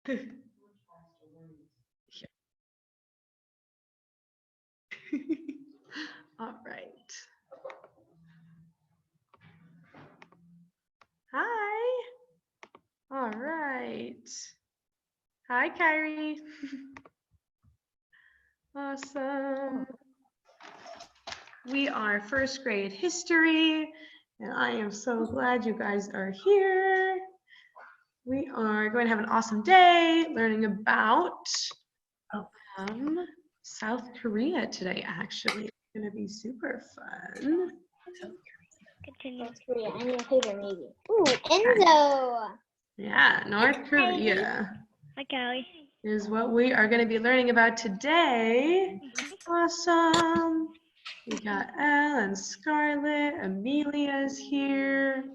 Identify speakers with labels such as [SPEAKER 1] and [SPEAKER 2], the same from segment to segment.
[SPEAKER 1] All right. Hi. All right. Hi, Kyrie. Awesome. We are first grade history, and I am so glad you guys are here. We are going to have an awesome day learning about South Korea today, actually. It's going to be super fun.
[SPEAKER 2] Continue. North Korea. I'm your favorite maybe. Ooh, Enzo.
[SPEAKER 1] Yeah, North Korea.
[SPEAKER 2] Hi, Callie.
[SPEAKER 1] Is what we are going to be learning about today. Awesome. We got Elle and Scarlett. Amelia's here.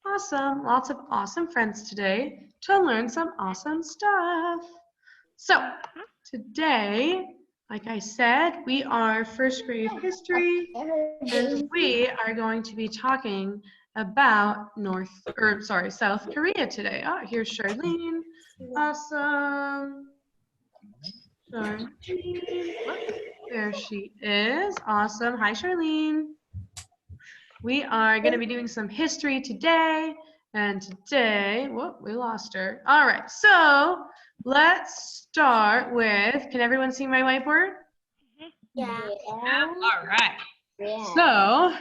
[SPEAKER 1] Awesome. Lots of awesome friends today to learn some awesome stuff. So today, like I said, we are first grade history, and we are going to be talking about South Korea today. Oh, here's Charlene. Awesome. Charlene. There she is. Awesome. Hi, Charlene. We are going to be doing some history today. And today, whoop, we lost her. All right, so let's start with, can everyone see my whiteboard?
[SPEAKER 2] Yeah.
[SPEAKER 1] All right. Yeah. So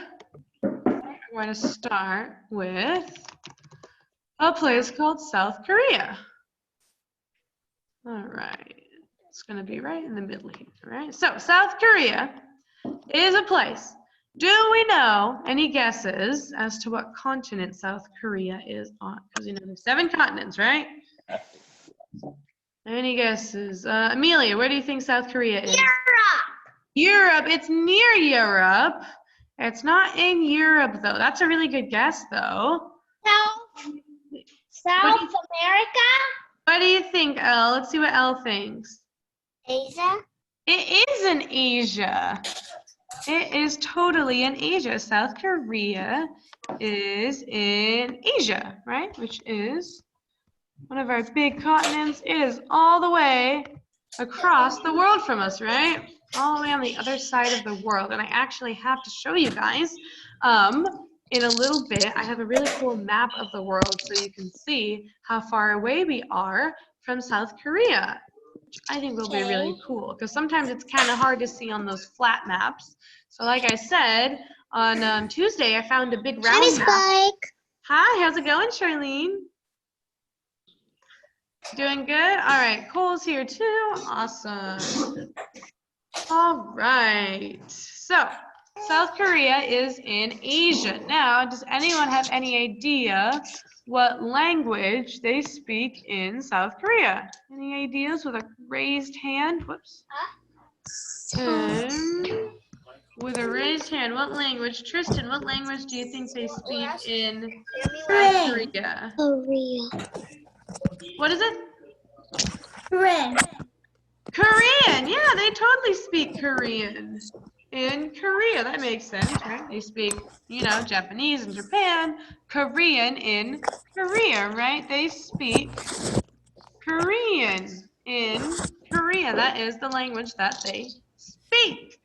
[SPEAKER 1] we're going to start with a place called South Korea. All right. It's going to be right in the middle here, right? So South Korea is a place. Do we know any guesses as to what continent South Korea is on? Because you know there's 7 continents, right? Any guesses? Amelia, where do you think South Korea is? Europe. It's near Europe. It's not in Europe, though. That's a really good guess, though.
[SPEAKER 2] South America?
[SPEAKER 1] What do you think, Elle? Let's see what Elle thinks.
[SPEAKER 2] Asia?
[SPEAKER 1] It is in Asia. It is totally in Asia. South Korea is in Asia, right? Which is one of our big continents. It is all the way across the world from us, right? All the way on the other side of the world. And I actually have to show you guys in a little bit. I have a really cool map of the world so you can see how far away we are from South Korea, which I think will be really cool because sometimes it's kind of hard to see on those flat maps. So like I said, on Tuesday, I found a big round map.
[SPEAKER 2] Spike.
[SPEAKER 1] Hi, how's it going, Charlene? Doing good? All right, Cole's here too. Awesome. All right. So, South Korea is in Asia. Now, does anyone have any idea what language they speak in South Korea? Any ideas with a raised hand? Whoops. With a raised hand, what language? Tristan, what language do you think they speak in South Korea?
[SPEAKER 2] Korea.
[SPEAKER 1] What is it?
[SPEAKER 2] Korean.
[SPEAKER 1] Korean. Yeah, they totally speak Korean in Korea. That makes sense, right? They speak, you know, Japanese in Japan, Korean in Korea, right? They speak Korean in Korea. That is the language that they speak.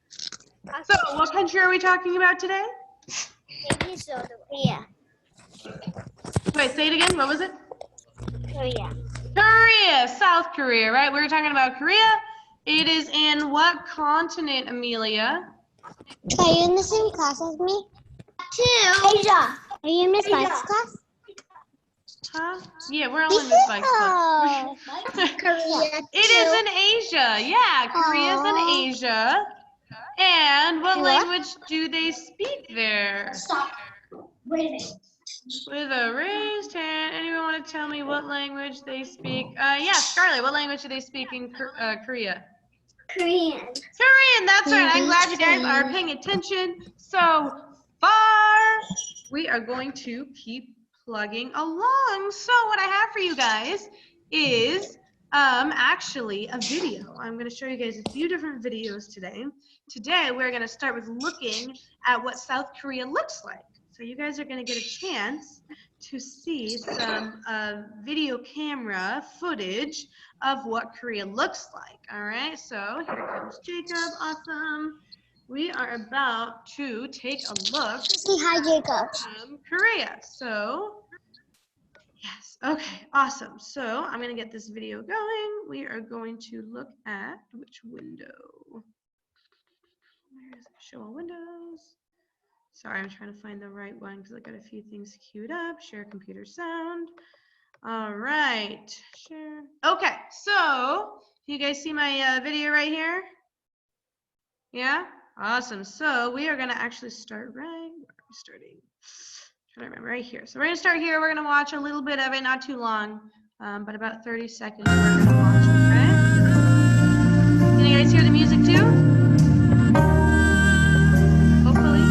[SPEAKER 1] So, what country are we talking about today?
[SPEAKER 2] Korea.
[SPEAKER 1] Wait, say it again. What was it?
[SPEAKER 2] Korea.
[SPEAKER 1] Korea, South Korea, right? We were talking about Korea. It is in what continent, Amelia?
[SPEAKER 2] Are you in the same class as me? Asia. Are you in Miss Mike's class?
[SPEAKER 1] Huh? Yeah, we're all in this bike club.
[SPEAKER 2] Korea.
[SPEAKER 1] It is in Asia. Yeah, Korea's in Asia. And what language do they speak there?
[SPEAKER 2] Stop. Wait a minute.
[SPEAKER 1] With a raised hand, anyone want to tell me what language they speak? Yeah, Scarlett, what language do they speak in Korea?
[SPEAKER 2] Korean.
[SPEAKER 1] Korean, that's right. I'm glad you guys are paying attention so far. We are going to keep plugging along. So what I have for you guys is actually a video. I'm going to show you guys a few different videos today. Today, we're going to start with looking at what South Korea looks like. So you guys are going to get a chance to see some video camera footage of what Korea looks like. All right, so here comes Jacob. Awesome. We are about to take a look
[SPEAKER 2] Say hi, Jacob.
[SPEAKER 1] Korea. So, yes, okay, awesome. So I'm gonna get this video going. We are going to look at which window? Where is it? Show all windows. Sorry, I'm trying to find the right one because I got a few things queued up. Share computer sound. All right, share. Okay, so you guys see my video right here? Yeah, awesome. So we are gonna actually start right. Where are we starting? I'm trying to remember right here. So we're gonna start here. We're gonna watch a little bit of it, not too long, but about 30 seconds. We're gonna watch. Okay. Can you guys hear the music too? Hopefully.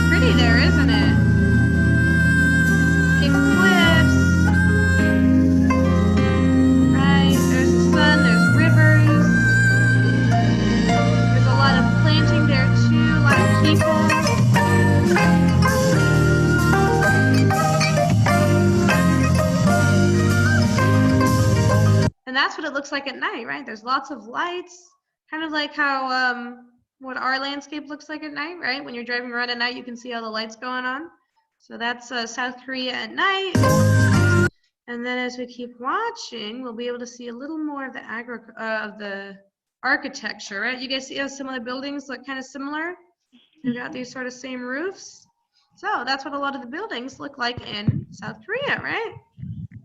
[SPEAKER 1] Pretty there, isn't it? Big cliffs. Right, there's the sun, there's rivers. There's a lot of planting there too, a lot of people. And that's what it looks like at night, right? There's lots of lights, kind of like how what our landscape looks like at night, right? When you're driving around at night, you can see all the lights going on. So that's South Korea at night. And then as we keep watching, we'll be able to see a little more of the architecture, right? You guys see how some of the buildings look kind of similar? They've got these sort of same roofs. So that's what a lot of the buildings look like in South Korea, right?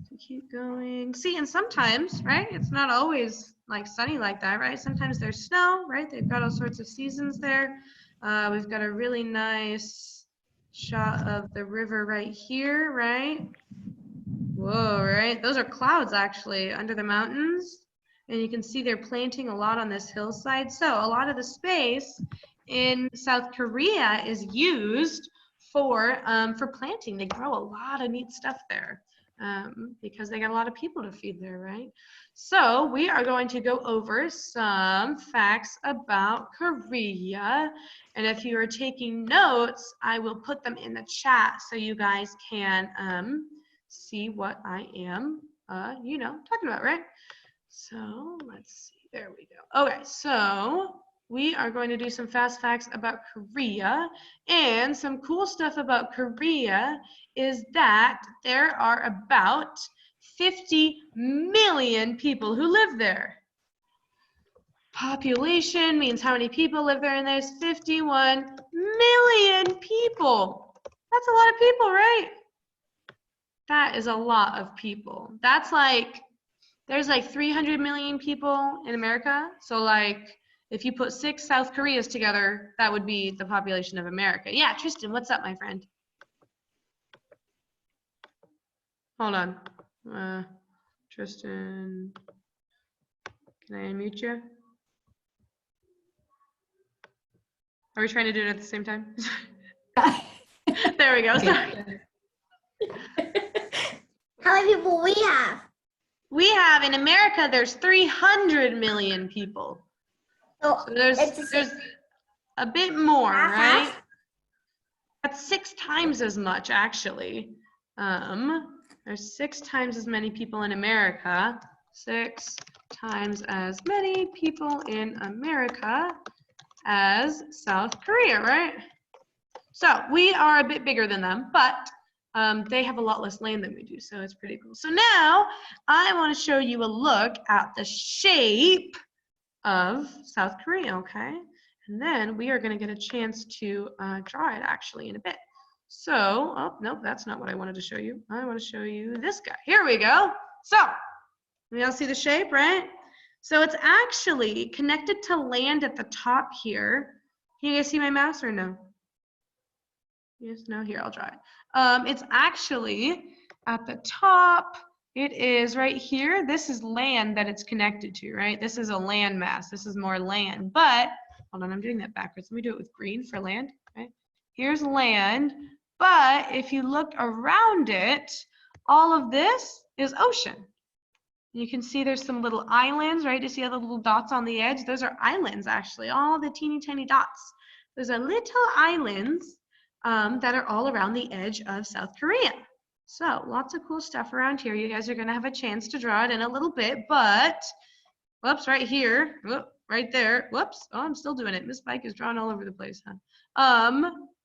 [SPEAKER 1] So keep going. See, and sometimes, right, it's not always like sunny like that, right? Sometimes there's snow, right? They've got all sorts of seasons there. We've got a really nice shot of the river right here, right? Whoa, right? Those are clouds actually under the mountains. And you can see they're planting a lot on this hillside. So a lot of the space in South Korea is used for planting. They grow a lot of neat stuff there because they got a lot of people to feed there, right? So we are going to go over some facts about Korea. And if you are taking notes, I will put them in the chat so you guys can see what I am, talking about, right? So let's see, there we go. Okay, so we are going to do some fast facts about Korea, and some cool stuff about Korea is that there are about 50 million people who live there. Population means how many people live there, and there's 51 million people. That's a lot of people, right? That is a lot of people. That's like, there's like 300 million people in America. So like, if you put 6 South Koreas together, that would be the population of America. Yeah, Tristan, what's up, my friend? Hold on. Tristan, can I unmute you? Are we trying to do it at the same time? There we go. Sorry.
[SPEAKER 2] How many people we have?
[SPEAKER 1] We have in America, there's 300 million people. So there's a bit more, right? That's 6 times as much, actually. There's 6 times as many people in America. 6 times as many people in America as South Korea, right? So we are a bit bigger than them, but they have a lot less land than we do, so it's pretty cool. So now I want to show you a look at the shape of South Korea, okay? And then we are going to get a chance to draw it actually in a bit. So, oh, nope, that's not what I wanted to show you. I want to show you this guy. Here we go. So, we all see the shape, right? So it's actually connected to land at the top here. Can you guys see my mouse or no? Yes, no, here, I'll draw it. It's actually at the top. It is right here. This is land that it's connected to, right? This is a land mass. This is more land. But, hold on, I'm doing that backwards. Let me do it with green for land, right? Here's land. But if you look around it, all of this is ocean. You can see there's some little islands, right? You see all the little dots on the edge? Those are islands, actually, all the teeny tiny dots. Those are little islands that are all around the edge of South Korea. So lots of cool stuff around here. You guys are gonna have a chance to draw it in a little bit, but whoops, right here, whoop, right there, whoops, oh, I'm still doing it. Miss Bike is drawing all over the place, huh?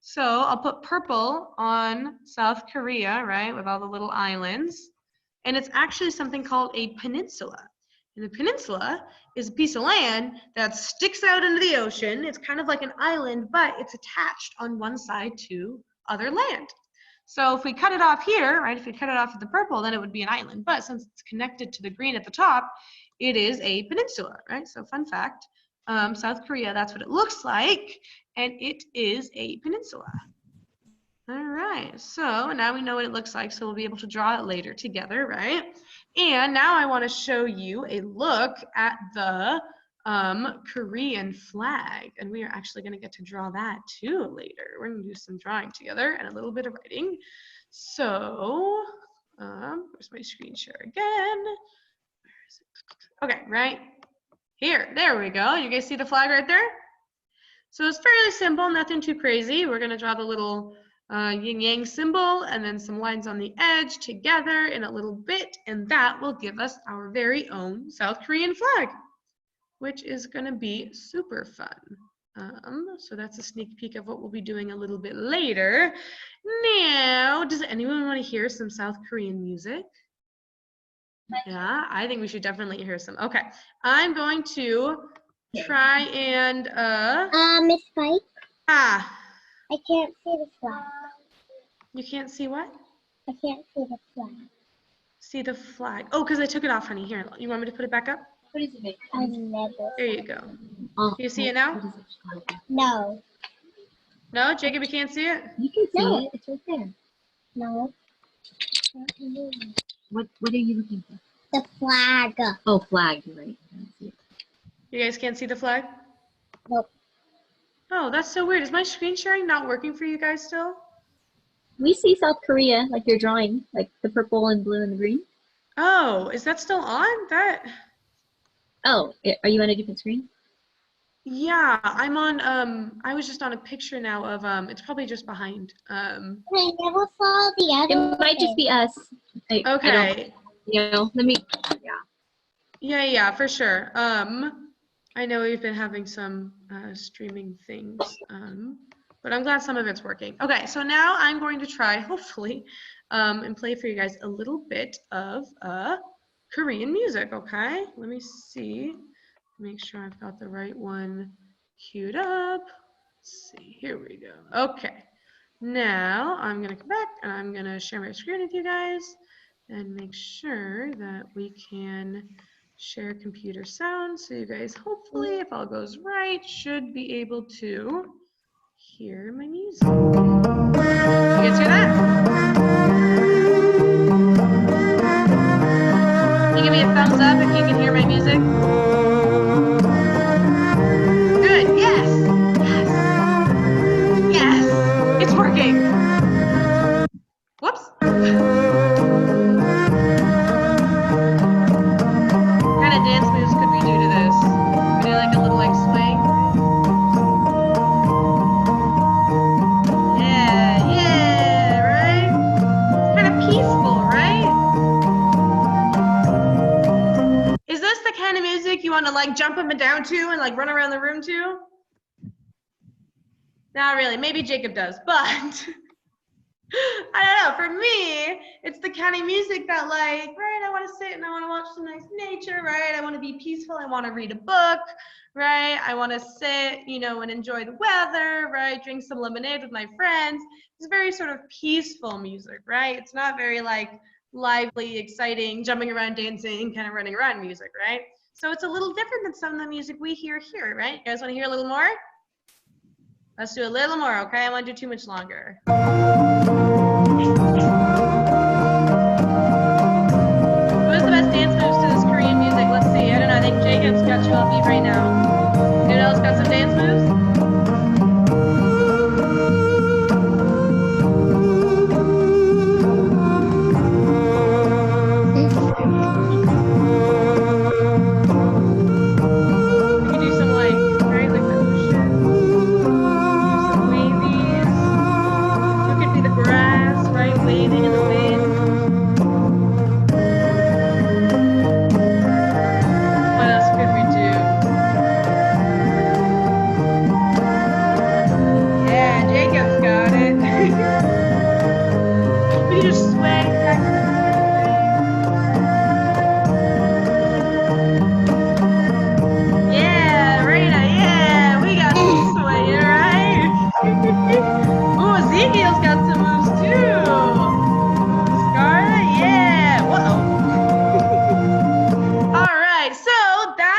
[SPEAKER 1] So I'll put purple on South Korea, right, with all the little islands. And it's actually something called a peninsula. And a peninsula is a piece of land that sticks out into the ocean. It's kind of like an island, but it's attached on one side to other land. So if we cut it off here, right, if we cut it off at the purple, then it would be an island. But since it's connected to the green at the top, it is a peninsula, right? So fun fact, South Korea, that's what it looks like, and it is a peninsula. All right, so now we know what it looks like, so we'll be able to draw it later together, right? And now I want to show you a look at the Korean flag, and we are actually going to get to draw that too later. We're going to do some drawing together and a little bit of writing. So, where's my screen share again? Okay, right here, there we go. You guys see the flag right there? So it's fairly simple, nothing too crazy. We're going to draw the little yin yang symbol and then some lines on the edge together in a little bit, and that will give us our very own South Korean flag, which is going to be super fun. So that's a sneak peek of what we'll be doing a little bit later. Now, does anyone want to hear some South Korean music? Yeah, I think we should definitely hear some. Okay, I'm going to try and
[SPEAKER 2] Miss Spike,
[SPEAKER 1] I
[SPEAKER 2] can't see the flag.
[SPEAKER 1] You can't see what?
[SPEAKER 2] I can't see the flag.
[SPEAKER 1] See the flag. Oh, because I took it off, honey. Here, you want me to put it back up?
[SPEAKER 2] What is it? I never.
[SPEAKER 1] There you go. You see it now?
[SPEAKER 2] No.
[SPEAKER 1] No, Jacob, you can't see it?
[SPEAKER 3] You can see it. It's right there.
[SPEAKER 2] No.
[SPEAKER 3] What are you looking for?
[SPEAKER 2] The flag.
[SPEAKER 3] Oh, flag. You're right. I don't see it.
[SPEAKER 1] You guys can't see the flag?
[SPEAKER 2] Nope.
[SPEAKER 1] Oh, that's so weird. Is my screen sharing not working for you guys still?
[SPEAKER 3] We see South Korea, like you're drawing, like the purple and blue and the green.
[SPEAKER 1] Oh, is that still on?
[SPEAKER 3] Oh, are you on a different screen?
[SPEAKER 1] Yeah, I'm on, I was just on a picture now of, it's probably just behind.
[SPEAKER 2] I never saw the other.
[SPEAKER 3] It might just be us.
[SPEAKER 1] Okay.
[SPEAKER 3] Let me,
[SPEAKER 1] Yeah, for sure. I know we've been having some streaming things, but I'm glad some of it's working. Okay, so now I'm going to try, hopefully, and play for you guys a little bit of Korean music, okay? Let me see, make sure I've got the right one queued up. Let's see, here we go. Okay, now I'm gonna come back and I'm gonna share my screen with you guys and make sure that we can share computer sound, so you guys hopefully, if all goes right, should be able to hear my music. You guys hear that? Can you give me a thumbs up if you can hear my music? Good, yes, it's working. Whoops. What kind of dance moves could we do to this? Could we do like a little like swing? Yeah, right? It's kind of peaceful, right? Is this the kind of music you want to like jump up and down to and like run around the room to? Not really, maybe Jacob does, but I don't know, for me, it's the kind of music that like, right, I want to sit and I want to watch some nice nature, right? I want to be peaceful, I want to read a book, right? I want to sit, and enjoy the weather, right? Drink some lemonade with my friends. It's very sort of peaceful music, right? It's not very like lively, exciting, jumping around, dancing, kind of running around music, right? So it's a little different than some of the music we hear here, right? You guys want to hear a little more? Let's do a little more, okay? I won't do too much longer. Who's the best dance moves to this Korean music? Let's see. I don't know. I think Jacob's got you on beat right now. Anyone else got some dance moves? We could do some like, right, like the ocean. Do some wavies. Who could be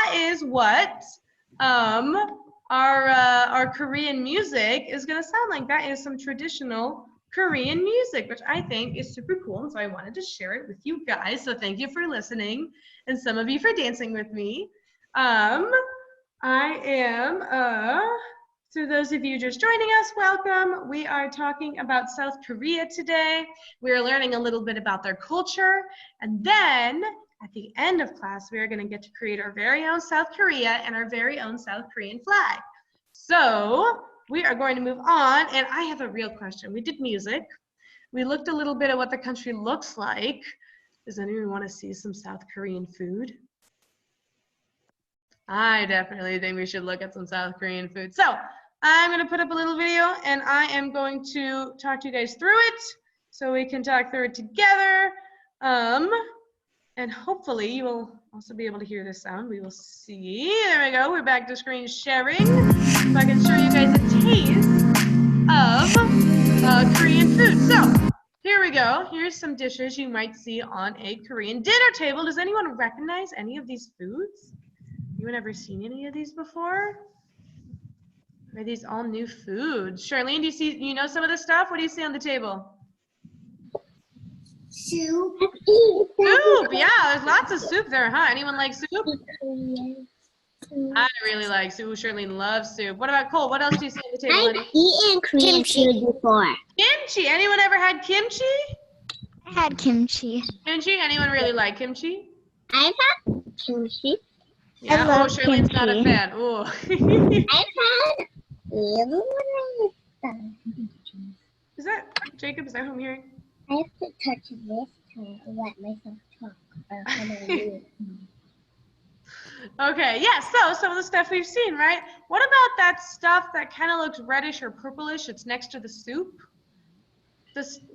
[SPEAKER 1] that is what our Korean music is gonna sound like. That is some traditional Korean music, which I think is super cool. And so I wanted to share it with you guys. So thank you for listening, and some of you for dancing with me. So those of you just joining us, welcome. We are talking about South Korea today. We're learning a little bit about their culture. And then at the end of class, we are going to get to create our very own South Korea and our very own South Korean flag. So we are going to move on. And I have a real question. We did music. We looked a little bit at what the country looks like. Does anyone want to see some South Korean food? I definitely think we should look at some South Korean food. So I'm going to put up a little video and I am going to talk to you guys through it so we can talk through it together. And hopefully you will also be able to hear this sound. We will see. There we go. We're back to screen sharing. So I can show you guys a taste of Korean food. So here we go. Here's some dishes you might see on a Korean dinner table. Does anyone recognize any of these foods? Anyone ever seen any of these before? Are these all new foods? Charlene, do you know some of the stuff? What do you see on the table?
[SPEAKER 2] Soup.
[SPEAKER 1] Soup, yeah, there's lots of soup there, huh? Anyone like soup? I really like soup. Charlene loves soup. What about Cole? What else do you see on the table?
[SPEAKER 2] I've eaten Korean food before.
[SPEAKER 1] Kimchi. Anyone ever had kimchi?
[SPEAKER 2] I had kimchi.
[SPEAKER 1] Kimchi? Anyone really like kimchi?
[SPEAKER 2] I've had kimchi.
[SPEAKER 1] Yeah.
[SPEAKER 2] I love
[SPEAKER 1] Charlene's not a
[SPEAKER 2] kimchi.
[SPEAKER 1] fan. Oh.
[SPEAKER 2] I've had
[SPEAKER 1] Is that Jacob? Is that who I'm hearing?
[SPEAKER 2] I have to touch this to let myself talk.
[SPEAKER 1] Okay, yeah, so some of the stuff we've seen, right? What about that stuff that kind of looks reddish or purplish? It's next to the soup.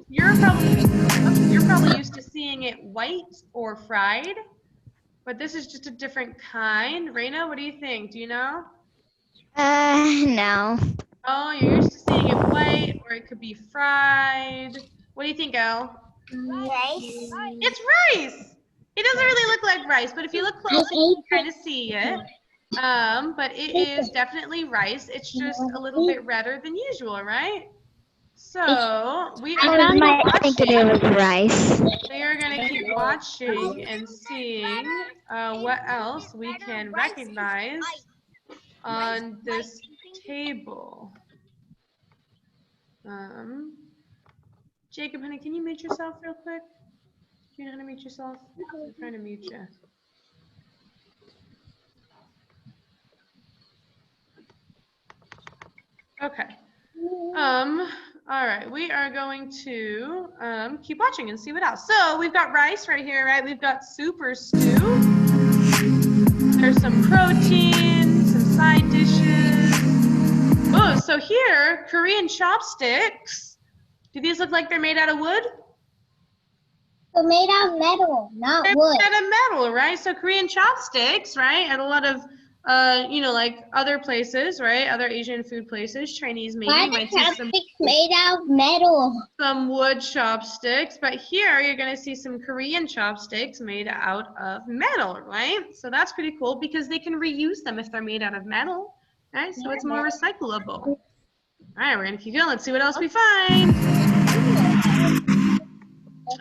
[SPEAKER 1] You're probably used to seeing it white or fried, but this is just a different kind. Raina, what do you think? Do you know?
[SPEAKER 2] No.
[SPEAKER 1] Oh, you're used to seeing it white, or it could be fried. What do you think, Elle?
[SPEAKER 2] Rice.
[SPEAKER 1] It's rice. It doesn't really look like rice, but if you look close, you can kind of see it. But it is definitely rice. It's just a little bit redder than usual, right? So we are going to keep watching.
[SPEAKER 2] Rice.
[SPEAKER 1] We are going to keep watching and seeing what else we can recognize on this table. Jacob, honey, can you mute yourself real quick? Do you know how to mute yourself? I'm trying to mute you. Okay. All right, we are going to keep watching and see what else. So we've got rice right here, right? We've got soup or stew. There's some protein, some side dishes. Oh, so here, Korean chopsticks. Do these look like they're made out of wood?
[SPEAKER 2] They're made out of metal, not
[SPEAKER 1] They're
[SPEAKER 2] wood.
[SPEAKER 1] made out of metal, right? So Korean chopsticks, right? At a lot of, like other places, right? Other Asian food places, Chinese maybe.
[SPEAKER 2] Why are the chopsticks made out of metal?
[SPEAKER 1] Some wood chopsticks, but here you're going to see some Korean chopsticks made out of metal, right? So that's pretty cool because they can reuse them if they're made out of metal, right? So it's more recyclable. All right, we're going to keep going. Let's see what else we find.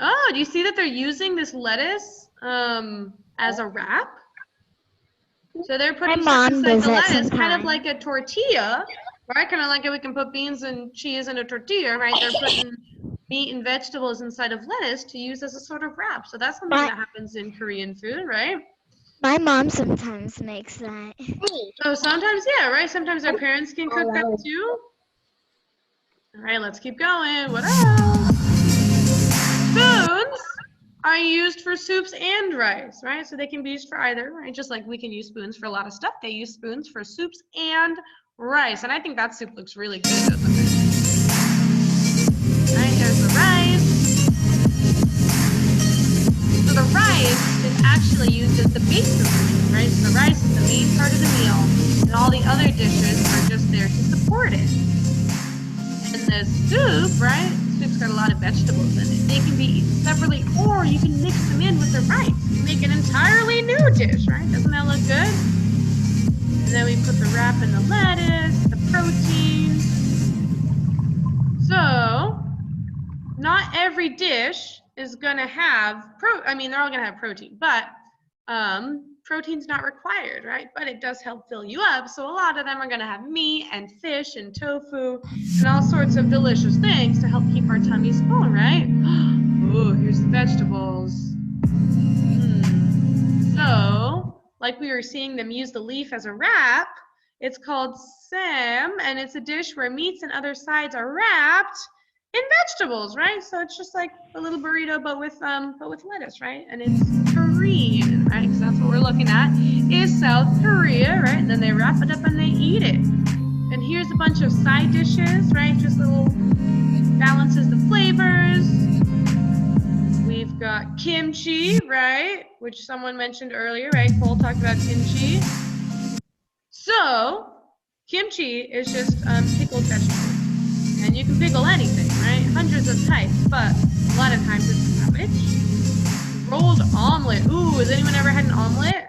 [SPEAKER 1] Oh, do you see that they're using this lettuce as a wrap? So they're putting stuff inside the lettuce, kind of like a tortilla, right? Kind of like we can put beans and cheese in a tortilla, right? They're putting meat and vegetables inside of lettuce to use as a sort of wrap. So that's something that happens in Korean food, right?
[SPEAKER 2] My mom sometimes makes that.
[SPEAKER 1] Oh, sometimes, yeah, right? Sometimes our parents can cook that too. All right, let's keep going. What else? Spoons are used for soups and rice, right? So they can be used for either, right? Just like we can use spoons for a lot of stuff. They use spoons for soups and rice. And I think that soup looks really good, doesn't it? All right, there's the rice. So the rice is actually used as the base of the meal, right? So the rice is the main part of the meal, and all the other dishes are just there to support it. And the soup, right? Soup's got a lot of vegetables in it. They can be eaten separately, or you can mix them in with the rice. You make an entirely new dish, right? Doesn't that look good? to wrap in the lettuce, the proteins. So not every dish is gonna have I mean, they're all gonna have protein, but protein's not required, right? But it does help fill you up. So a lot of them are gonna have meat and fish and tofu and all sorts of delicious things to help keep our tummies full, right? Oh, here's the vegetables. So, like we were seeing them use the leaf as a wrap, it's called sam, and it's a dish where meats and other sides are wrapped in vegetables, right? So it's just like a little burrito, but with lettuce, right? And it's Korean, right? Because that's what we're looking at is South Korea, right? And then they wrap it up and they eat it. And here's a bunch of side dishes, right? Just little balances the flavors. We've got kimchi, right? Which someone mentioned earlier, right? Cole talked about kimchi. So kimchi is just pickled vegetables. And you can pickle anything, right? Hundreds of types, but a lot of times it's cabbage. Rolled omelet. Ooh, has anyone ever had an omelet?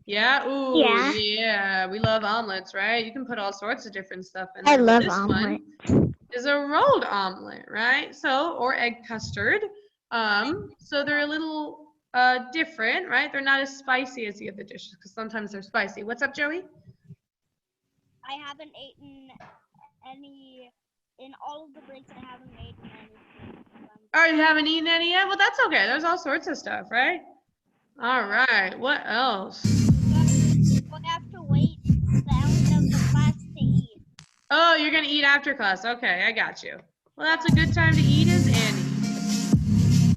[SPEAKER 1] Yeah, ooh, yeah. We love omelets, right? You can put all sorts of different stuff in there.
[SPEAKER 2] I love
[SPEAKER 1] this
[SPEAKER 2] omelet.
[SPEAKER 1] one is a rolled omelet, right? So, or egg custard. So they're a little different, right? They're not as spicy as the other dishes because sometimes they're spicy. What's up, Joey?
[SPEAKER 4] I haven't eaten any, in all of the breaks I haven't eaten anything.
[SPEAKER 1] Oh, you haven't eaten any yet? Well, that's okay. There's all sorts of stuff, right? All right. What else?
[SPEAKER 4] We'll have to wait the end of the class to eat.
[SPEAKER 1] Oh, you're going to eat after class. Okay, I got you. Well, that's a good time to eat as any.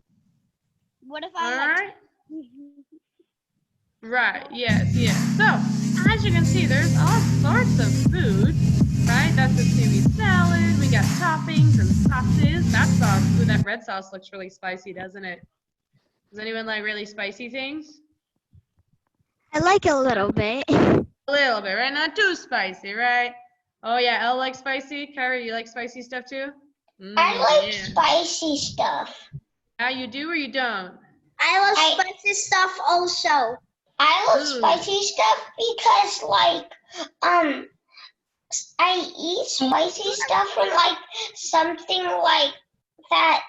[SPEAKER 4] What if
[SPEAKER 1] All
[SPEAKER 4] I'm
[SPEAKER 1] right. Right. Yes, yes. So, as you can see, there's all sorts of food, right? That's a seaweed salad. We got toppings and sauces. That sauce, ooh, that red sauce looks really spicy, doesn't it? Does anyone like really spicy things?
[SPEAKER 2] I like a little bit.
[SPEAKER 1] A little bit, right? Not too spicy, right? Oh yeah, Elle likes spicy. Kyra, you like spicy stuff too?
[SPEAKER 5] I like
[SPEAKER 1] Yeah.
[SPEAKER 5] spicy stuff.
[SPEAKER 1] Yeah, you do or you don't?
[SPEAKER 4] I love spicy stuff also.
[SPEAKER 5] I love
[SPEAKER 1] Ooh.
[SPEAKER 5] spicy stuff because I eat spicy stuff and like something like that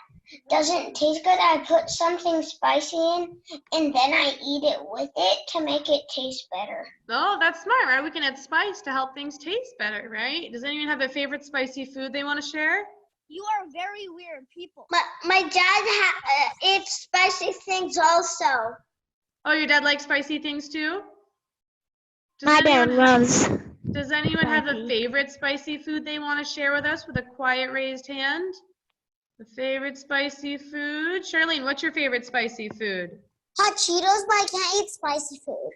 [SPEAKER 5] doesn't taste good. I put something spicy in and then I eat it with it to make it taste better.
[SPEAKER 1] Oh, that's smart, right? We can add spice to help things taste better, right? Does anyone have a favorite spicy food they want to share?
[SPEAKER 4] You are very weird people.
[SPEAKER 5] My dad eats spicy things also.
[SPEAKER 1] Oh, your dad likes spicy things too?
[SPEAKER 2] My dad loves.
[SPEAKER 1] Does anyone have a
[SPEAKER 2] spicy.
[SPEAKER 1] favorite spicy food they want to share with us with a quiet raised hand? A favorite spicy food? Charlene, what's your favorite spicy food?
[SPEAKER 5] Hot Cheetos, but I can't eat spicy food.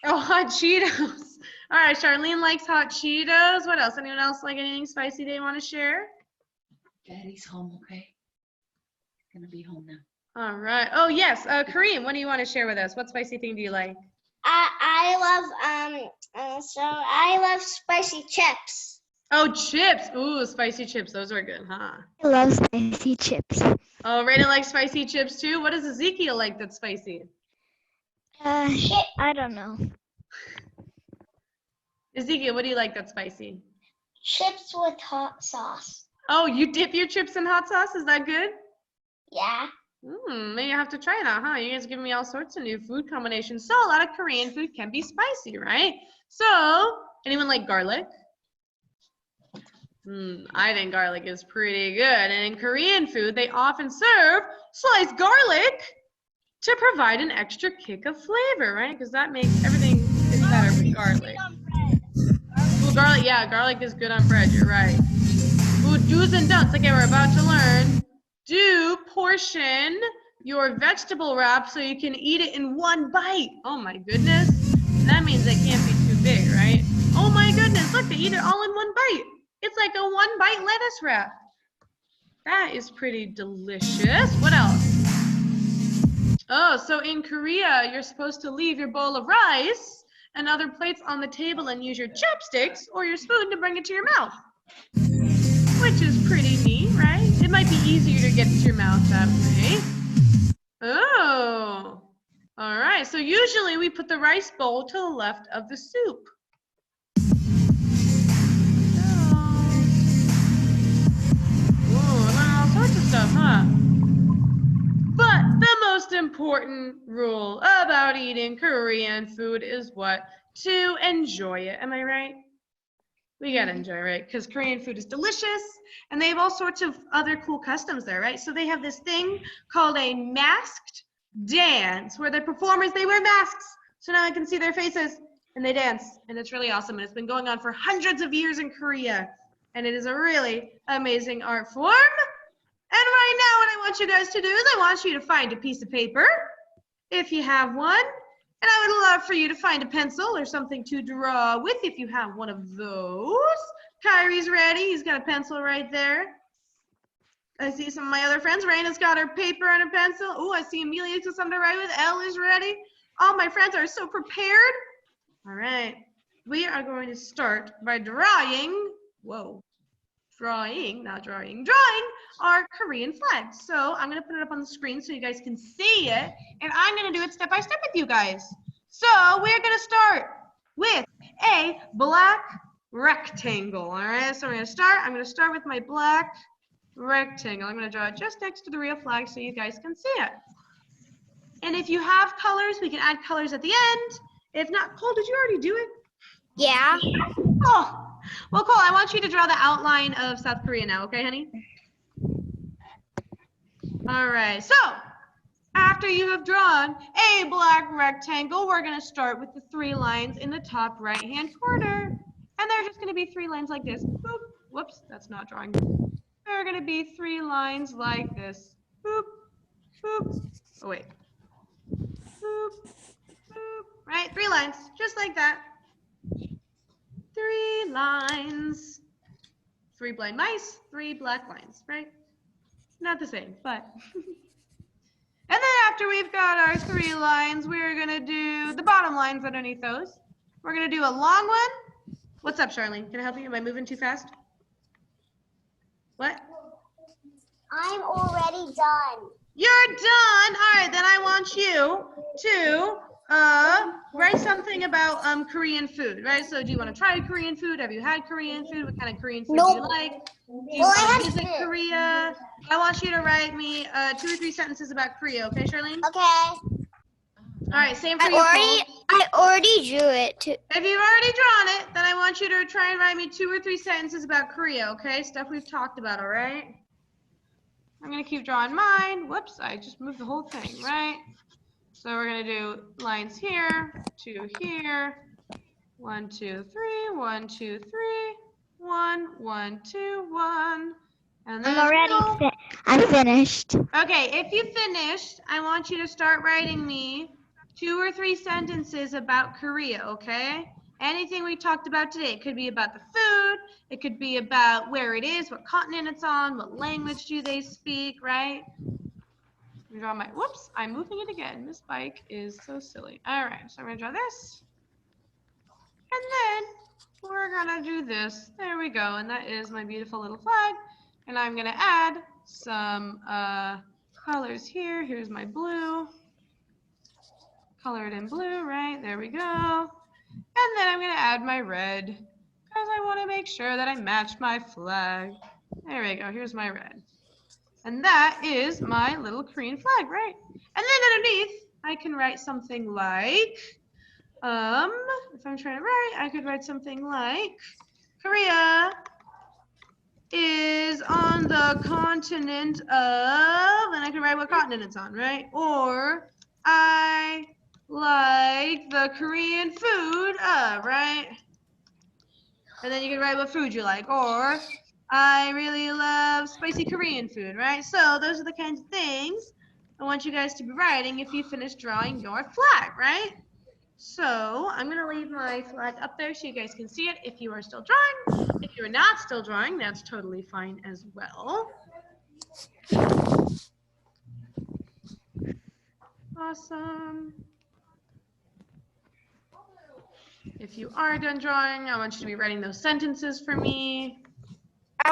[SPEAKER 1] Oh, hot Cheetos. All right, Charlene likes hot Cheetos. What else? Anyone else like anything spicy they want to share?
[SPEAKER 6] Daddy's home, okay? Gonna be home now.
[SPEAKER 1] All right. Oh, yes. Kareem, what do you want to share with us? What spicy thing do you like?
[SPEAKER 5] I love spicy chips.
[SPEAKER 1] Oh, chips. Ooh, spicy chips. Those are good, huh?
[SPEAKER 2] I love spicy chips.
[SPEAKER 1] Oh, Raina likes spicy chips too. What does Ezekiel like that's spicy?
[SPEAKER 2] I don't know.
[SPEAKER 1] Ezekiel, what do you like that's spicy?
[SPEAKER 5] Chips with hot sauce.
[SPEAKER 1] Oh, you dip your chips in hot sauce? Is that good?
[SPEAKER 5] Yeah.
[SPEAKER 1] Maybe I have to try that, huh? You guys giving me all sorts of new food combinations. So a lot of Korean food can be spicy, right? So, anyone like garlic? I think garlic is pretty good. And in Korean food, they often serve sliced garlic to provide an extra kick of flavor, right? Because that makes everything taste better with garlic. Ooh, garlic, yeah, garlic is good on bread, you're right. Ooh, do's and don'ts. Okay, we're about to learn. Do portion your vegetable wrap so you can eat it in one bite. Oh my goodness. That means it can't be too big, right? Oh my goodness, look, they eat it all in one bite. It's like a one bite lettuce wrap. That is pretty delicious. What else? Oh, so in Korea, you're supposed to leave your bowl of rice and other plates on the table and use your chopsticks or your spoon to bring it to your mouth. Which is pretty neat, right? It might be easier to get to your mouth that way. Oh, all right. So usually we put the rice bowl to the left of the soup. stuff, huh? But the most important rule about eating Korean food is what? To enjoy it. Am I right? We gotta enjoy, right? Because Korean food is delicious, and they have all sorts of other cool customs there, right? So they have this thing called a masked dance, where the performers, they wear masks, so now I can see their faces, and they dance, and it's really awesome, and it's been going on for hundreds of years in Korea, and it is a really amazing art form. And right now, what I want you guys to do is I want you to find a piece of paper, if you have one. And I would love for you to find a pencil or something to draw with if you have one of those. Kyrie's ready. He's got a pencil right there. I see some of my other friends. Raina's got her paper and a pencil. Oh, I see Amelia's got something to write with. Elle is ready. All my friends are so prepared. All right. We are going to start by drawing. Whoa. Drawing, not drawing. Drawing our Korean flag. So I'm going to put it up on the screen so you guys can see it. And I'm going to do it step by step with you guys. So we're going to start with a black rectangle. All right, so I'm going to start with my black rectangle. I'm going to draw it just next to the real flag so you guys can see it. And if you have colors, we can add colors at the end. If not, Cole, did you already do it?
[SPEAKER 2] Yeah.
[SPEAKER 1] Oh, well, Cole, I want you to draw the outline of South Korea now, okay, honey? All right, so after you have drawn a black rectangle, we're going to start with the 3 lines in the top right-hand corner. And they're just going to be 3 lines like this. Boop. Whoops, that's not drawing. They're going to be 3 lines like this. Boop, boop. Oh, wait. Boop, boop. Right, 3 lines, just like that. 3 lines. 3 blind mice, 3 black lines, right? Not the same, but. And then after we've got our 3 lines, we're gonna do the bottom lines underneath those. We're gonna do a long one. What's up, Charlene? Can I help you? Am I moving too fast? What?
[SPEAKER 2] I'm already done.
[SPEAKER 1] You're done. All right, then I want you to write something about Korean food, right? So do you want to try Korean food? Have you had Korean food? What kind of Korean food do you like? Do you
[SPEAKER 2] Well, I
[SPEAKER 1] want to
[SPEAKER 2] have
[SPEAKER 1] visit
[SPEAKER 2] to.
[SPEAKER 1] Korea? I want you to write me 2 or 3 sentences about Korea, okay, Charlene?
[SPEAKER 2] Okay.
[SPEAKER 1] All right, same for you, Cole.
[SPEAKER 2] I already drew it too.
[SPEAKER 1] If you've already drawn it, then I want you to try and write me 2 or 3 sentences about Korea, okay? Stuff we've talked about, all right? I'm gonna keep drawing mine. Whoops, I just moved the whole thing, right? So we're gonna do lines here, 2 here, 1, 2, 3, 1, 2, 3, 1, 1, 2, 1. And then
[SPEAKER 2] I'm finished.
[SPEAKER 1] Okay, if you finished, I want you to start writing me 2 or 3 sentences about Korea, okay? Anything we talked about today. It could be about the food, it could be about where it is, what continent it's on, what language do they speak, right? Draw my, whoops, I'm moving it again. This bike is so silly. All right, so I'm gonna draw this. And then we're gonna do this. There we go, and that is my beautiful little flag. And I'm gonna add some colors here. Here's my blue. Colored in blue, right? There we go. And then I'm gonna add my red because I wanna make sure that I match my flag. There we go, here's my red. And that is my little Korean flag, right? And then underneath, I can write something like, if I'm trying to write, I could write something like, Korea is on the continent of, and I can write what continent it's on, right? Or, I like the Korean food of, right? And then you can write what food you like, or, I really love spicy Korean food, right? So those are the kinds of things I want you guys to be writing if you finish drawing your flag, right? So I'm gonna leave my flag up there so you guys can see it if you are still drawing. If you're not still drawing, that's totally fine as well. Awesome. If you are done drawing, I want you to be writing those sentences for me.
[SPEAKER 2] I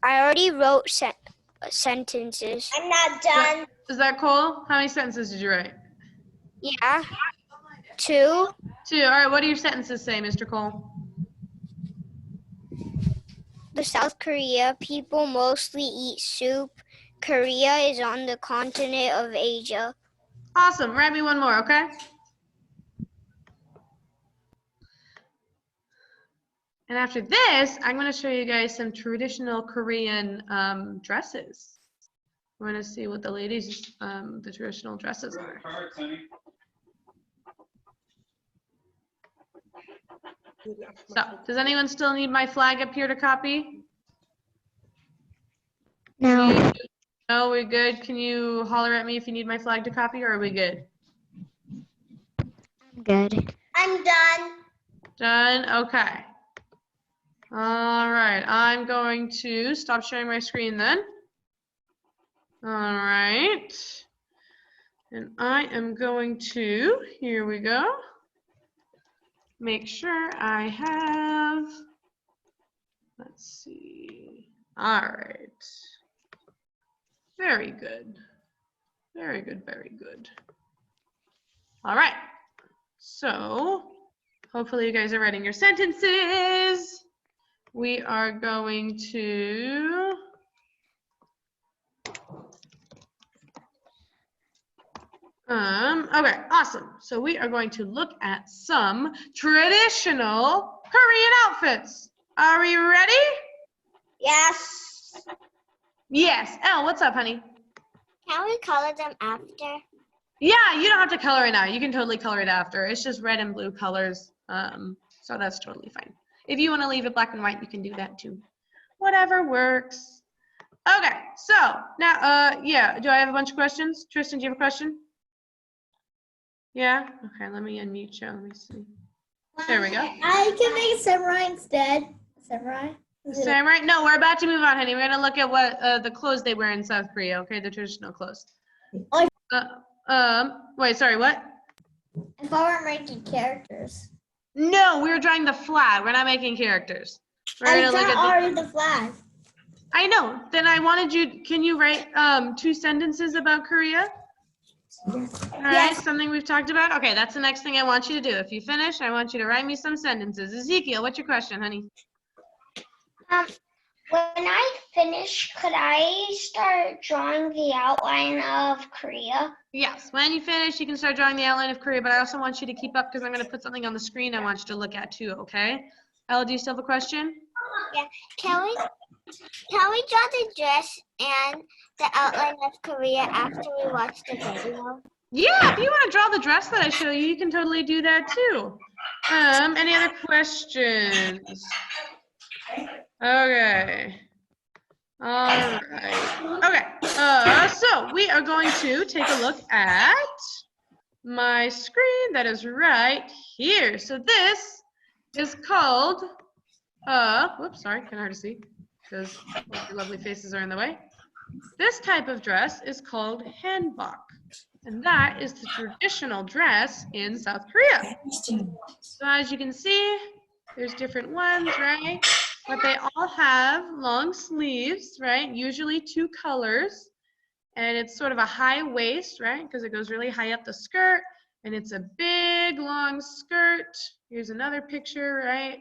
[SPEAKER 2] already wrote sentences.
[SPEAKER 5] I'm not done.
[SPEAKER 1] Is that cool? How many sentences did you write?
[SPEAKER 2] Yeah. 2.
[SPEAKER 1] 2. All right, what do your sentences say, Mr. Cole?
[SPEAKER 2] The South Korea people mostly eat soup Korea is on the continent of Asia.
[SPEAKER 1] Awesome. Write me one more, okay? And after this, I'm going to show you guys some traditional Korean dresses. We're going to see what the ladies, the traditional dresses are. So, does anyone still need my flag up here to copy?
[SPEAKER 2] No.
[SPEAKER 1] No, we're good. Can you holler at me if you need my flag to copy, or are we good?
[SPEAKER 2] I'm good.
[SPEAKER 5] I'm done.
[SPEAKER 1] Done? Okay. All right. I'm going to stop sharing my screen then. All right. And I am going to, here we go, make sure I have, let's see. All right. Very good. Very good, very good. All right. So hopefully you guys are writing your sentences. We are going to okay, awesome. So we are going to look at some traditional Korean outfits. Are we ready?
[SPEAKER 5] Yes.
[SPEAKER 1] Yes. Elle, what's up, honey?
[SPEAKER 2] Can we color them after?
[SPEAKER 1] Yeah, you don't have to color it now. You can totally color it after. It's just red and blue colors. So that's totally fine. If you want to leave it black and white, you can do that too. Whatever works. Okay, so now, yeah, do I have a bunch of questions? Tristan, do you have a question? Yeah? Okay, let me unmute you. Let me see. There we go.
[SPEAKER 7] I can make a samurai instead. Samurai?
[SPEAKER 1] Samurai? No, we're about to move on, honey. We're going to look at what the clothes they wear in South Korea, okay? The traditional clothes. Wait, sorry, what?
[SPEAKER 7] If I were making characters.
[SPEAKER 1] No, we were drawing the flag. We're not making characters. We're
[SPEAKER 7] I
[SPEAKER 1] going to look
[SPEAKER 7] got
[SPEAKER 1] at
[SPEAKER 7] already the flag.
[SPEAKER 1] I know. Then I wanted you, can you write 2 sentences about Korea? All right,
[SPEAKER 7] Yes.
[SPEAKER 1] something we've talked about. Okay, that's the next thing I want you to do. If you finish, I want you to write me some sentences. Ezekiel, what's your question, honey?
[SPEAKER 5] When I finish, could I start drawing the outline of Korea?
[SPEAKER 1] Yes, when you finish, you can start drawing the outline of Korea, but I also want you to keep up because I'm going to put something on the screen I want you to look at too, okay? Ella, do you still have a question?
[SPEAKER 2] Yeah. Can we draw the dress and the outline of Korea after we watch the video?
[SPEAKER 1] Yeah, if you want to draw the dress that I show you, you can totally do that too. Any other questions? Okay. All right. Okay. So we are going to take a look at my screen that is right here. So this is called, whoops, sorry, kind of hard to see because your lovely faces are in the way. This type of dress is called hanbok, and that is the traditional dress in South Korea. So as you can see, there's different ones, right? But they all have long sleeves, right? Usually 2 colors. And it's sort of a high waist, right? Because it goes really high up the skirt. And it's a big, long skirt. Here's another picture, right?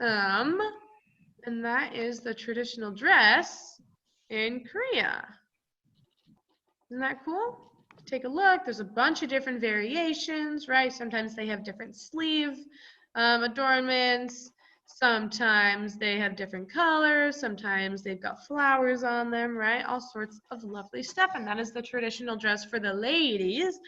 [SPEAKER 1] And that is the traditional dress in Korea. Isn't that cool? Take a look. There's a bunch of different variations, right? Sometimes they have different sleeve adornments. Sometimes they have different colors. Sometimes they've got flowers on them, right? All sorts of lovely stuff. And that is the traditional dress for the ladies.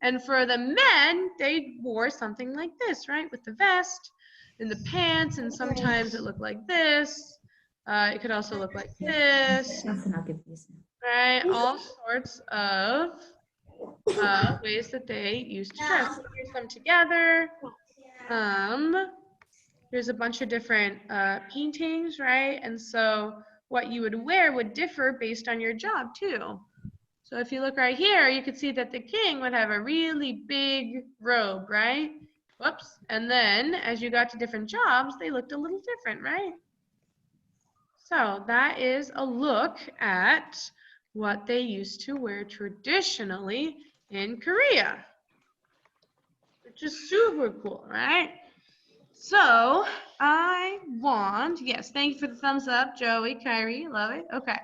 [SPEAKER 1] And for the men, they wore something like this, right? With the vest and the pants. And sometimes it looked like this. It could also look like this. Right? All sorts of ways that they used to dress. So here's them together. There's a bunch of different paintings, right? And so what you would wear would differ based on your job too. So if you look right here, you could see that the king would have a really big robe, right? Whoops. And then as you got to different jobs, they looked a little different, right? So that is a look at what they used to wear traditionally in Korea, which is super cool, right? So I want, yes, thank you for the thumbs up, Joey, Kyrie, love it. Okay.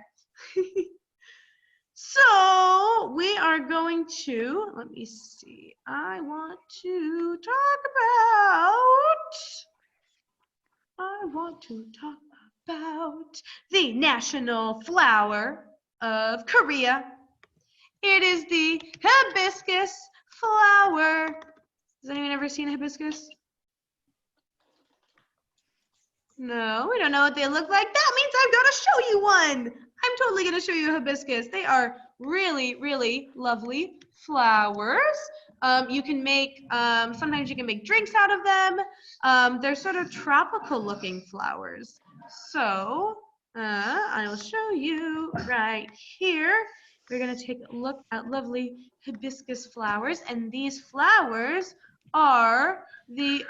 [SPEAKER 1] So we are going to, let me see, I want to talk about the national flower of Korea. It is the hibiscus flower. Has anyone ever seen a hibiscus? No, we don't know what they look like. That means I'm going to show you one. I'm totally going to show you a hibiscus. They are really, really lovely flowers. You can make, sometimes you can make drinks out of them. They're sort of tropical looking flowers. So I will show you right here. We're going to take a look at lovely hibiscus flowers. And these flowers are the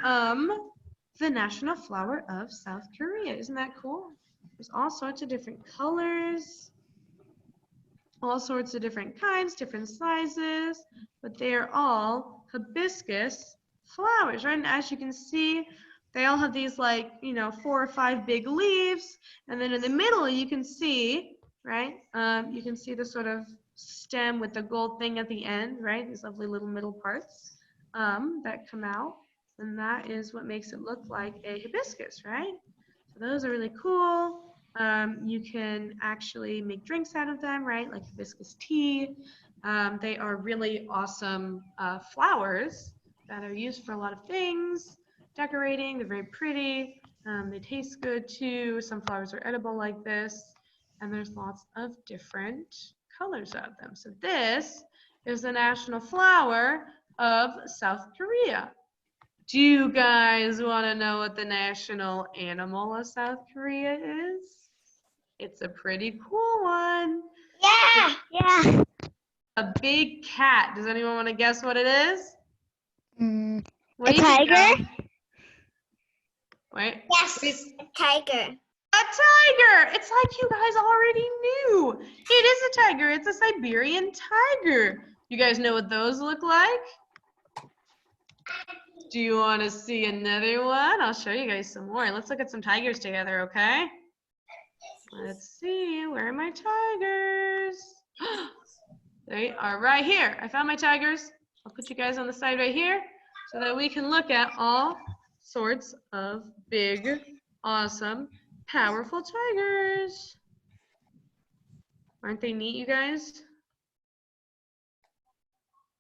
[SPEAKER 1] national flower of South Korea. Isn't that cool? There's all sorts of different colors, all sorts of different kinds, different sizes, but they are all hibiscus flowers, right? And as you can see, they all have these 4 or 5 big leaves, and then in the middle you can see, right? You can see the sort of stem with the gold thing at the end, right? These lovely little middle parts that come out. And that is what makes it look like a hibiscus, right? So those are really cool. You can actually make drinks out of them, right? Like hibiscus tea. They are really awesome flowers that are used for a lot of things. Decorating, they're very pretty. They taste good too. Some flowers are edible like this. And there's lots of different colors of them. So this is the national flower of South Korea. Do you guys want to know what the national animal of South Korea is? It's a pretty cool one.
[SPEAKER 5] Yeah.
[SPEAKER 2] Yeah.
[SPEAKER 1] A big cat. Does anyone want to guess what it is? What
[SPEAKER 2] A
[SPEAKER 1] do you think,
[SPEAKER 2] tiger?
[SPEAKER 1] Ellen? Wait.
[SPEAKER 5] Yes.
[SPEAKER 2] A tiger.
[SPEAKER 1] A tiger! It's like you guys already knew. It is a tiger. It's a Siberian tiger. You guys know what those look like? Do you want to see another one? I'll show you guys some more. Let's look at some tigers together, okay? Let's see. Where are my tigers? They are right here. I found my tigers. I'll put you guys on the side right here so that we can look at all sorts of big, awesome, powerful tigers. Aren't they neat, you guys?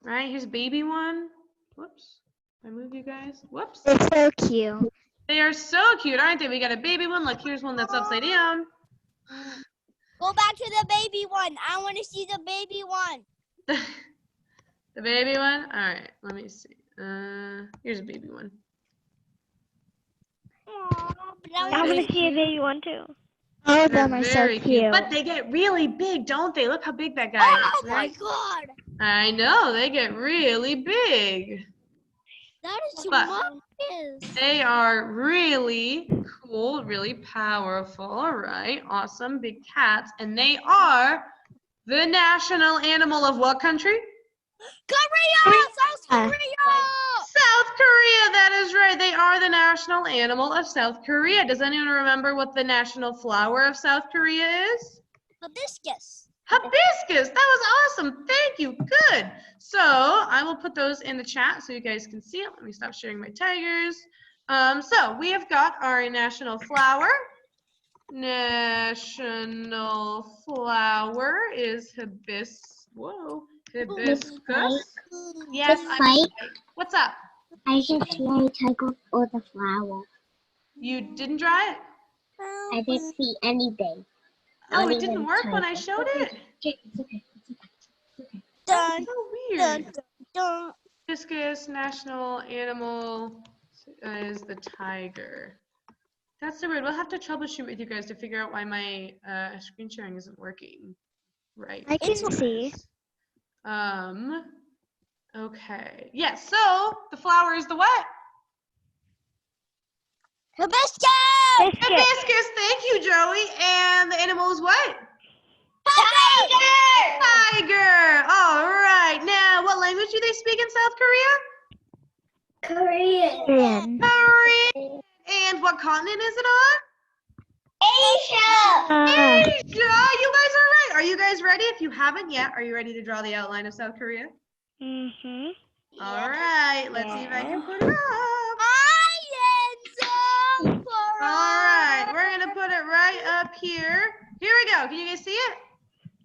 [SPEAKER 1] Right, here's baby one. Whoops. I move you guys. Whoops.
[SPEAKER 2] They're so cute.
[SPEAKER 1] They are so cute, aren't they? We got a baby one. Look, here's one that's upside down.
[SPEAKER 4] Go back to the baby one. I want to see the baby one.
[SPEAKER 1] The baby one? All right, let me see. Here's a baby one.
[SPEAKER 4] Aww, but
[SPEAKER 2] I want to see a baby one too.
[SPEAKER 1] All
[SPEAKER 2] All
[SPEAKER 1] of
[SPEAKER 2] of them are so cute.
[SPEAKER 1] But they get really big, don't they? Look how big that guy is.
[SPEAKER 4] Oh my
[SPEAKER 1] Right?
[SPEAKER 4] god.
[SPEAKER 1] I know, they get really big.
[SPEAKER 4] That is
[SPEAKER 1] But
[SPEAKER 4] humongous.
[SPEAKER 1] they are really cool, really powerful, right? Awesome, big cats. And they are the national animal of what country?
[SPEAKER 4] Korea! South Korea!
[SPEAKER 1] South Korea, that is right. They are the national animal of South Korea. Does anyone remember what the national flower of South Korea is?
[SPEAKER 4] Hibiscus.
[SPEAKER 1] Hibiscus. That was awesome. Thank you. Good. So I will put those in the chat so you guys can see it. Let me stop sharing my tigers. So we have got our national flower. National flower is hibiscus. Whoa. Hibiscus. Yes. What's up?
[SPEAKER 2] I just see a tiger or the flower.
[SPEAKER 1] You didn't draw it?
[SPEAKER 2] I didn't see anything.
[SPEAKER 1] Oh, it didn't work when I showed it?
[SPEAKER 2] It's okay.
[SPEAKER 4] Dun,
[SPEAKER 1] So
[SPEAKER 4] dun,
[SPEAKER 1] weird.
[SPEAKER 4] dun, dun.
[SPEAKER 1] Hibiscus, national animal is the tiger. That's so weird. We'll have to troubleshoot with you guys to figure out why my screen sharing isn't working. Right.
[SPEAKER 2] I can see.
[SPEAKER 1] Okay. Yes, so the flower is the what?
[SPEAKER 4] Hibiscus!
[SPEAKER 1] Hibiscus. Thank you, Joey. And the animal is what?
[SPEAKER 5] Tiger!
[SPEAKER 1] Tiger. All right. Now, what language do they speak in South Korea?
[SPEAKER 2] Korean.
[SPEAKER 1] Korean. And what continent is it on?
[SPEAKER 5] Asia!
[SPEAKER 1] Asia. You guys are right. right, are you guys ready? If you haven't yet, are you ready to draw the outline of South Korea?
[SPEAKER 4] Mm-hmm.
[SPEAKER 1] All right, let's see if I can put it up.
[SPEAKER 4] Islands of
[SPEAKER 1] All right, we're gonna put it right up here. Here we go. Can you guys see it?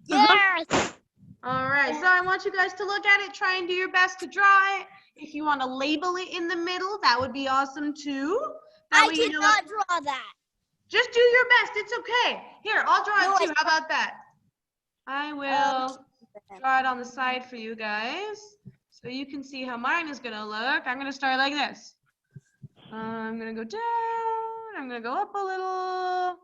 [SPEAKER 4] Yes.
[SPEAKER 1] All right, so I want you guys to look at it, try and do your best to draw it. If you want to label it in the middle, that would be awesome too. That
[SPEAKER 4] I
[SPEAKER 1] way you
[SPEAKER 4] did
[SPEAKER 1] know
[SPEAKER 4] not draw that.
[SPEAKER 1] Just do your best. It's okay. Here, I'll draw
[SPEAKER 4] No,
[SPEAKER 1] it too. How about that? I will draw it on the side for you guys so you can see how mine is going to look. I'm going to start like this. I'm going to go down. I'm going to go up a little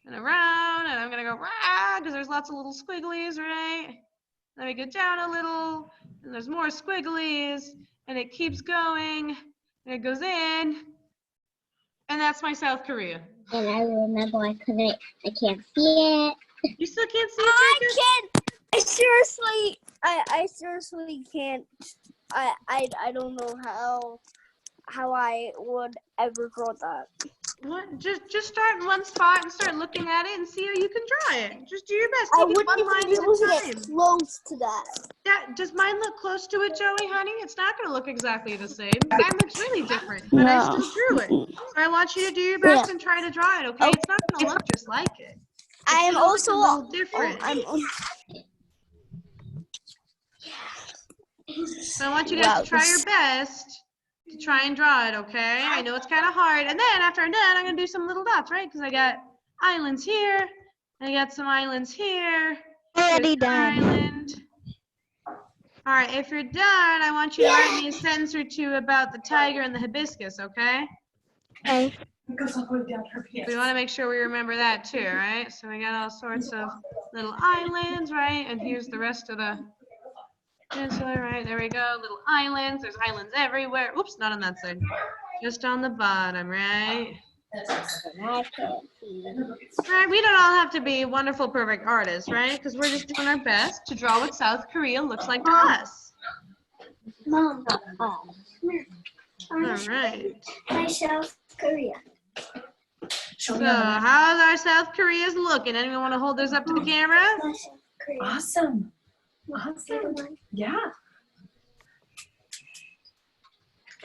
[SPEAKER 1] and around, and I'm going to go rah because there's lots of little squigglies, right? Let me go down a little, and there's more squigglies, and it keeps going, and it goes in, and that's my South Korea.
[SPEAKER 2] And I remember I can't see it.
[SPEAKER 1] You still can't see it,
[SPEAKER 4] I
[SPEAKER 1] Jacob?
[SPEAKER 4] can't. I seriously can't. I don't know how I would ever draw that.
[SPEAKER 1] What? Just start in one spot and start looking at it and see how you can draw it. Just do your best.
[SPEAKER 4] I
[SPEAKER 1] Take it
[SPEAKER 4] wouldn't
[SPEAKER 1] one
[SPEAKER 4] even
[SPEAKER 1] line
[SPEAKER 4] be
[SPEAKER 1] at
[SPEAKER 4] able to
[SPEAKER 1] a
[SPEAKER 4] get
[SPEAKER 1] time.
[SPEAKER 4] close to that.
[SPEAKER 1] Yeah, does mine look close to it, Joey, honey? It's not going to look exactly the same. Mine looks really different, but I still drew it. So I want you to do your best and try to draw it, okay? It's not going to look just like it.
[SPEAKER 4] I am also
[SPEAKER 1] a little different. So I want you guys to try your best to try and draw it, okay? I know it's kind of hard. And then after I'm done, I'm going to do some little dots, right? Because I got islands here. I got some islands here.
[SPEAKER 4] already
[SPEAKER 1] There's an
[SPEAKER 4] done.
[SPEAKER 1] island. All right, if you're done, I want you to write me a sentence or two about the tiger and the hibiscus, okay?
[SPEAKER 4] Okay.
[SPEAKER 1] We want to make sure we remember that too, right? So we got all sorts of little islands, right? And here's the rest of the peninsula, right? There we go, little islands. There's islands everywhere. Oops, not on that side. Just on the bottom, right? All right, we don't all have to be wonderful, perfect artists, right? Because we're just doing our best to draw what South Korea looks like to us.
[SPEAKER 7] Mom,
[SPEAKER 1] All right.
[SPEAKER 7] my South Korea.
[SPEAKER 6] Show
[SPEAKER 1] So
[SPEAKER 6] me on the map.
[SPEAKER 1] how's our South Koreas looking? Anyone want to hold those up to the camera?
[SPEAKER 7] My South Korea.
[SPEAKER 6] Awesome. Awesome. Yeah.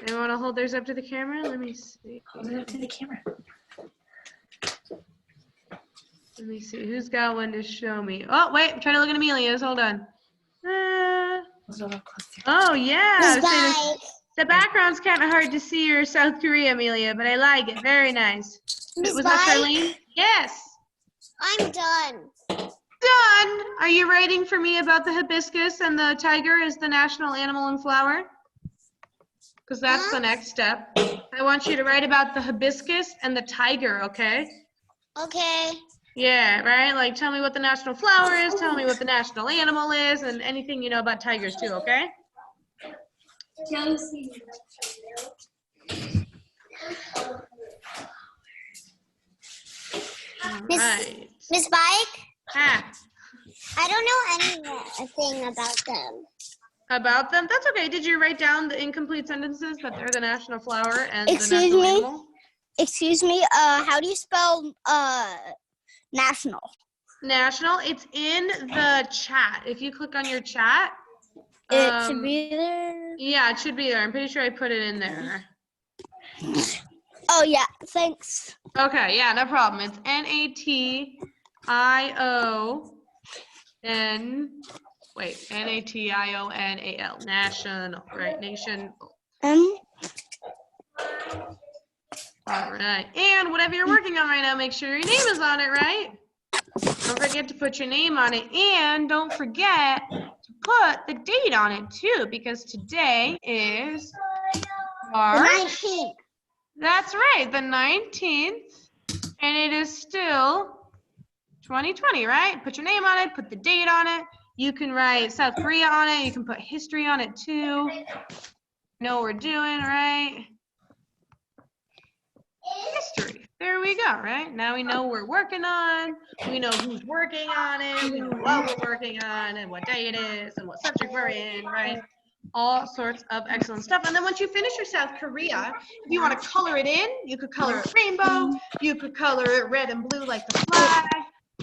[SPEAKER 1] Anyone want to hold theirs up to the camera? Let me see.
[SPEAKER 6] Hold it up to the camera.
[SPEAKER 1] Let me see. Who's got one to show me? Oh, wait. I'm trying to look at Amelia's. Hold on.
[SPEAKER 6] Hold it up closer.
[SPEAKER 1] Oh, yeah.
[SPEAKER 2] Miss
[SPEAKER 1] So
[SPEAKER 2] Bike.
[SPEAKER 1] the background's kind of hard to see your South Korea, Amelia, but I like it. Very nice.
[SPEAKER 2] Miss
[SPEAKER 1] Was that
[SPEAKER 2] Bike?
[SPEAKER 1] Charlene? Yes.
[SPEAKER 2] I'm done.
[SPEAKER 1] Done. Are you writing for me about the hibiscus and the tiger as the national animal and flower? Because that's the next step. I want you to write about the hibiscus and the tiger, okay?
[SPEAKER 2] Okay.
[SPEAKER 1] Yeah, right? Like, tell me what the national flower is, tell me what the national animal is, and anything you know about tigers too, okay? All right.
[SPEAKER 2] Miss Bike,
[SPEAKER 1] Ah,
[SPEAKER 2] I don't know anything about them.
[SPEAKER 1] about them? That's okay. Did you write down the incomplete sentences that they're the national flower and the
[SPEAKER 4] Excuse
[SPEAKER 1] national
[SPEAKER 4] me?
[SPEAKER 1] animal?
[SPEAKER 4] Excuse me. How do you spell national?
[SPEAKER 1] National, it's in the chat. If you click on your chat,
[SPEAKER 4] It should be there.
[SPEAKER 1] yeah, it should be there. I'm pretty sure I put it in there.
[SPEAKER 4] Oh yeah. Thanks.
[SPEAKER 1] Okay, yeah, no problem. It's National, national, right? Nation. All right. And whatever you're working on right now, make sure your name is on it, right? Don't forget to put your name on it. And don't forget to put the date on it too, because today is March.
[SPEAKER 2] 19th.
[SPEAKER 1] That's right, the 19th. And it is still 2020, right? Put your name on it, put the date on it. You can write South Korea on it. You can put history on it too. Know what we're doing, right? History. There we go, right? Now we know what we're working on. We know who's working on it. We know what we're working on and what day it is and what subject we're in, right? All sorts of excellent stuff. And then once you finish your South Korea, if you want to color it in, you could color it rainbow. You could color it red and blue like the flag.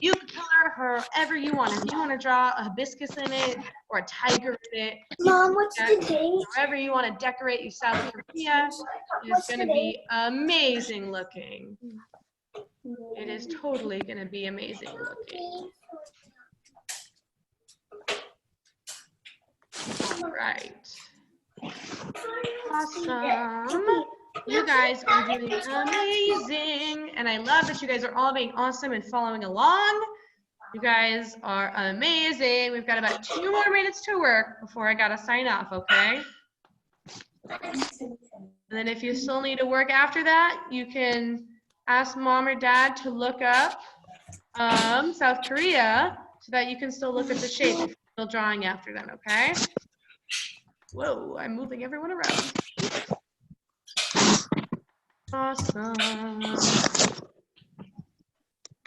[SPEAKER 1] You could color however you want. If you want to draw a hibiscus in it or a tiger in it,
[SPEAKER 7] Mom, what's
[SPEAKER 1] that-
[SPEAKER 7] the date?
[SPEAKER 1] however you want to decorate your South Korea, it's going to be amazing looking. It is totally going to be amazing looking. All right. Awesome. You guys are doing amazing. And I love that you guys are all being awesome and following along. You guys are amazing. We've got about 2 more minutes to work before I got to sign off, okay? And then if you still need to work after that, you can ask mom or dad to look up South Korea so that you can still look at the shape if you're still drawing after them, okay? Whoa, I'm moving everyone around. Awesome.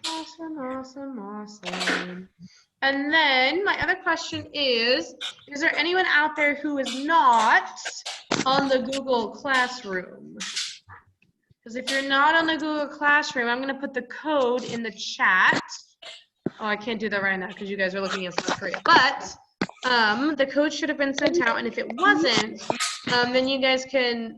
[SPEAKER 1] Awesome. And then my other question is there anyone out there who is not on the Google Classroom? Because if you're not on the Google Classroom, I'm going to put the code in the chat. Oh, I can't do that right now because you guys are looking at South Korea. But the code should have been sent out, and if it wasn't, then you guys can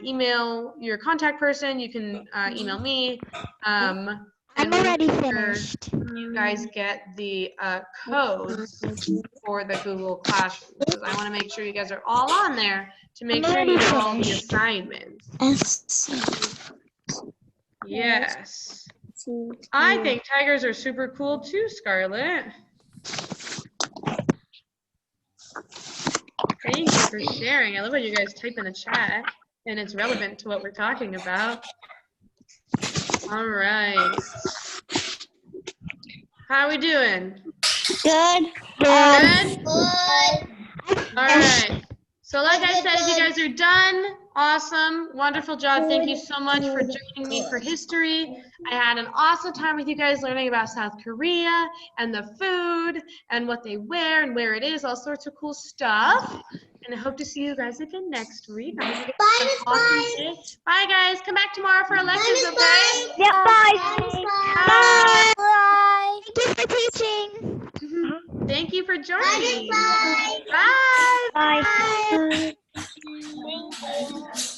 [SPEAKER 1] email your contact person. You can email me.
[SPEAKER 2] I'm already finished.
[SPEAKER 1] You guys get the codes for the Google Classroom because I want to make sure you guys are all on there to make sure you get all the assignments. Yes. I think tigers are super cool too, Scarlett. Thank you for sharing. I love what you guys type in the chat, and it's relevant to what we're talking about. All right. How are we doing?
[SPEAKER 2] Good.
[SPEAKER 1] Good? All right. So like I said, if you guys are done, awesome, wonderful job. Thank you so much for joining me for history. I had an awesome time with you guys learning about South Korea and the food and what they wear and where it is, all sorts of cool stuff. And I hope to see you guys again next week. I hope you guys have an awesome day. Bye, guys. Come back tomorrow for our lectures, okay?
[SPEAKER 2] Yep, bye. Bye. Bye. Thank you for teaching.
[SPEAKER 1] Thank you for joining.
[SPEAKER 5] Bye.
[SPEAKER 1] Bye.
[SPEAKER 2] Bye.
[SPEAKER 5] Thank you.